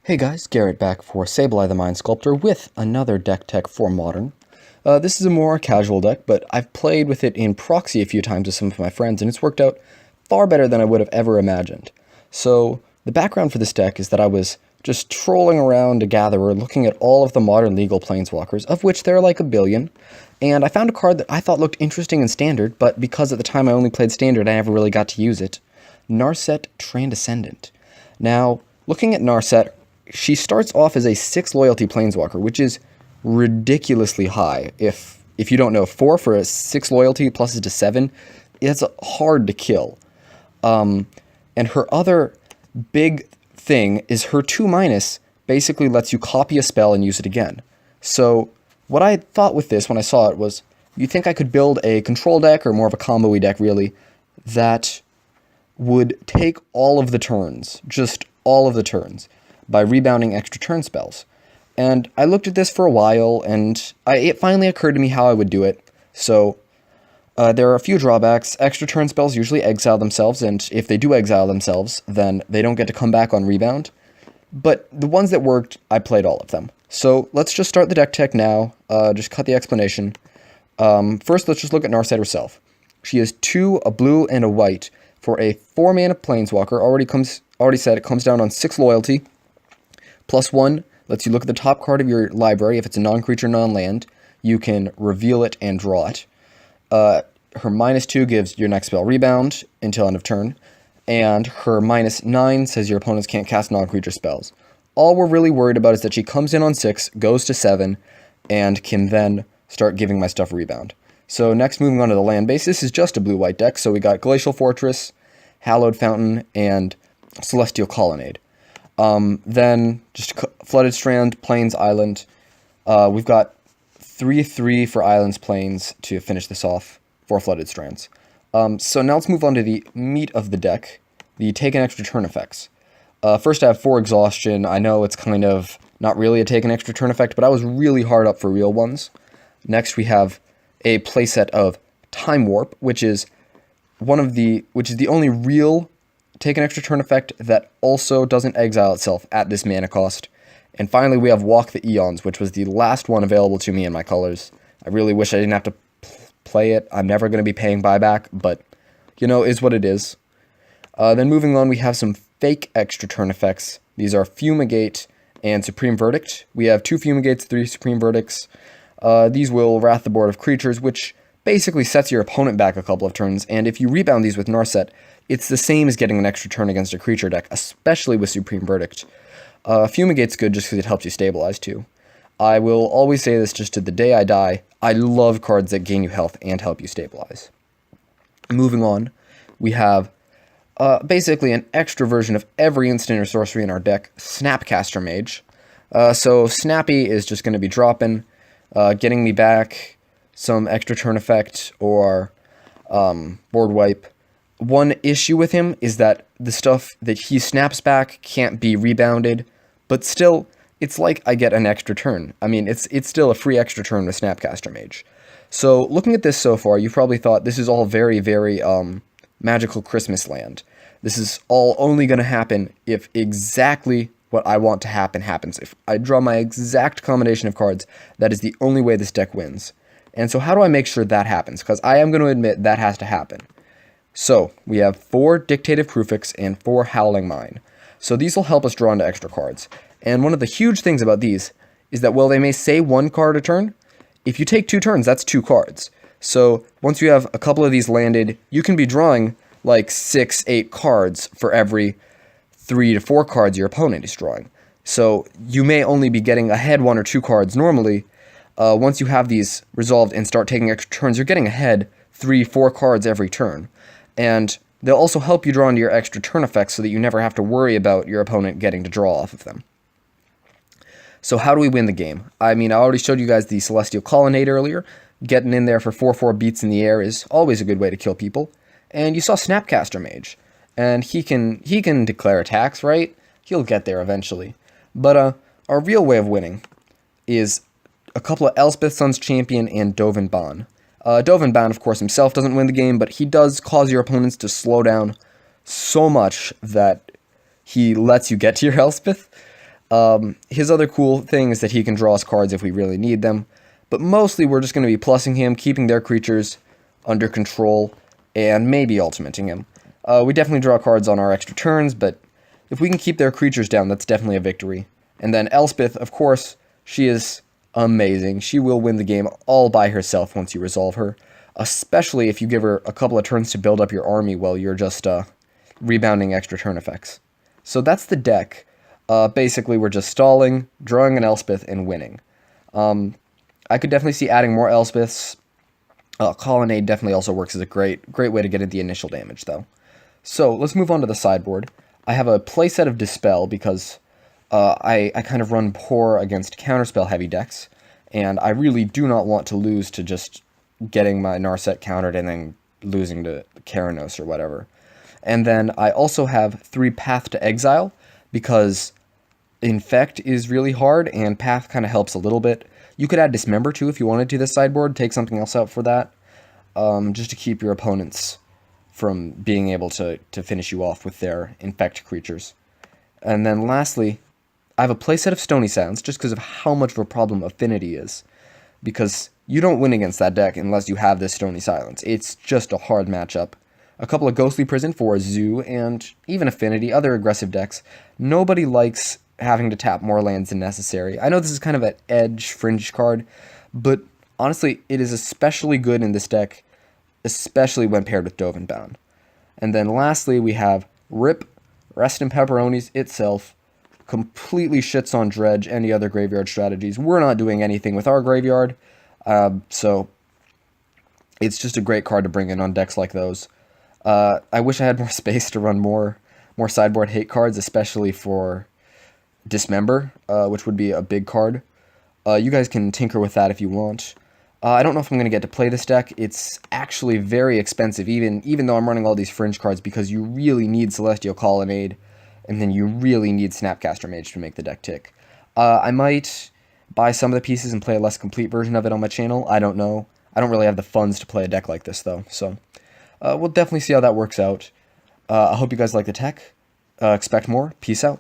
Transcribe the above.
Hey guys, Garrett back for Sableye the Mind Sculptor with another deck tech for Modern. This is a more casual deck, but I've played with it in proxy a few times with some of my friends, and it's worked out far better than I would have ever imagined. So, the background for this deck is that I was just trolling around a gatherer looking at all of the modern legal planeswalkers, of which there are like a billion, and I found a card that I thought looked interesting in Standard, but because at the time I only played Standard, I never really got to use it. Narset Transcendent. Now, looking at Narset, she starts off as a 6 loyalty planeswalker, which is ridiculously high. If you don't know, 4 for a 6 loyalty plus it to 7, it's hard to kill. And her other big thing is her 2- basically lets you copy a spell and use it again. So what I thought with this when I saw it was, you think I could build a control deck, or more of a combo-y deck really, that would take all of the turns, just all of the turns, by rebounding extra turn spells. And I looked at this for a while, and it finally occurred to me how I would do it. So, there are a few drawbacks. Extra turn spells usually exile themselves, and if they do exile themselves, then they don't get to come back on rebound. But the ones that worked, I played all of them. So, let's just start the deck tech now, just cut the explanation. First, let's just look at Narset herself. She has 2, a blue and a white, for a 4-mana planeswalker. Already said it comes down on 6 loyalty. +1 lets you look at the top card of your library. If it's a non-creature, non-land, you can reveal it and draw it. Her -2 gives your next spell rebound until end of turn, and her -9 says your opponents can't cast non-creature spells. All we're really worried about is that she comes in on 6, goes to 7, and can then start giving my stuff rebound. So next, moving on to the land base, this is just a blue-white deck, so we got Glacial Fortress, Hallowed Fountain, and Celestial Colonnade. Then just Flooded Strand, Plains, Island. We've got 3/3 for Islands, Plains to finish this off for Flooded Strands. So now let's move on to the meat of the deck, the take an extra turn effects. First I have 4 Exhaustion. I know it's kind of not really a take an extra turn effect, but I was really hard up for real ones. Next we have a playset of Time Warp, which is the only real take an extra turn effect that also doesn't exile itself at this mana cost. And finally, we have Walk the Eons, which was the last one available to me in my colors. I really wish I didn't have to play it. I'm never going to be paying buyback, but, is what it is. Then moving on, we have some fake extra turn effects. These are Fumigate and Supreme Verdict. We have 2 Fumigates, 3 Supreme Verdicts. These will wrath the board of creatures, which basically sets your opponent back a couple of turns, and if you rebound these with Narset, it's the same as getting an extra turn against a creature deck, especially with Supreme Verdict. Fumigate's good just because it helps you stabilize too. I will always say this just to the day I die, I love cards that gain you health and help you stabilize. Moving on, we have basically an extra version of every instant or sorcery in our deck, Snapcaster Mage. So Snappy is just going to be dropping, getting me back some extra turn effect or board wipe. One issue with him is that the stuff that he snaps back can't be rebounded, but still, it's like I get an extra turn. I mean, it's still a free extra turn with Snapcaster Mage. So, looking at this so far, you've probably thought this is all very, very magical Christmas land. This is all only going to happen if exactly what I want to happen happens. If I draw my exact combination of cards, that is the only way this deck wins. And so how do I make sure that happens? Because I am going to admit that has to happen. So, we have 4 Dictative Kruphix and 4 Howling Mine. So these will help us draw into extra cards. And one of the huge things about these is that while they may say 1 card a turn, if you take 2 turns, that's 2 cards. So once you have a couple of these landed, you can be drawing like 6, 8 cards for every 3 to 4 cards your opponent is drawing. So you may only be getting ahead 1 or 2 cards normally. Once you have these resolved and start taking extra turns, you're getting ahead 3, 4 cards every turn. And they'll also help you draw into your extra turn effects so that you never have to worry about your opponent getting to draw off of them. So how do we win the game? I mean, I already showed you guys the Celestial Colonnade earlier. Getting in there for 4/4 beats in the air is always a good way to kill people. And you saw Snapcaster Mage. And he can declare attacks, right? He'll get there eventually. But our real way of winning is a couple of Elspeth Sun's Champion and Dovin Baan. Dovin Baan, of course, himself doesn't win the game, but he does cause your opponents to slow down so much that he lets you get to your Elspeth. His other cool thing is that he can draw us cards if we really need them, but mostly we're just going to be plussing him, keeping their creatures under control, and maybe ultimating him. We definitely draw cards on our extra turns, but if we can keep their creatures down, that's definitely a victory. And then Elspeth, of course, she is amazing. She will win the game all by herself once you resolve her, especially if you give her a couple of turns to build up your army while you're just rebounding extra turn effects. So that's the deck. Basically, we're just stalling, drawing an Elspeth, and winning. I could definitely see adding more Elspeths. Colonnade definitely also works as a great way to get at the initial damage, though. So let's move on to the sideboard. I have a playset of Dispel because I kind of run poor against counterspell heavy decks, and I really do not want to lose to just getting my Narset countered and then losing to Keranos or whatever. And then I also have 3 Path to Exile, because Infect is really hard, and Path kind of helps a little bit. You could add Dismember too if you wanted to this sideboard, take something else out for that, just to keep your opponents from being able to finish you off with their Infect creatures. And then lastly, I have a playset of Stony Silence, just because of how much of a problem Affinity is. Because you don't win against that deck unless you have this Stony Silence. It's just a hard matchup. A couple of Ghostly Prison for Zoo, and even Affinity, other aggressive decks. Nobody likes having to tap more lands than necessary. I know this is kind of an edge, fringe card, but honestly, it is especially good in this deck, especially when paired with Dovenbound. And then lastly, we have Rip, Rest in Pepperonis itself, completely shits on Dredge, any other graveyard strategies. We're not doing anything with our graveyard, so it's just a great card to bring in on decks like those. I wish I had more space to run more sideboard hate cards, especially for Dismember, which would be a big card. You guys can tinker with that if you want. I don't know if I'm going to get to play this deck. It's actually very expensive, even though I'm running all these fringe cards, because you really need Celestial Colonnade, and then you really need Snapcaster Mage to make the deck tick. I might buy some of the pieces and play a less complete version of it on my channel. I don't know. I don't really have the funds to play a deck like this, though, so we'll definitely see how that works out. I hope you guys like the tech. Expect more. Peace out.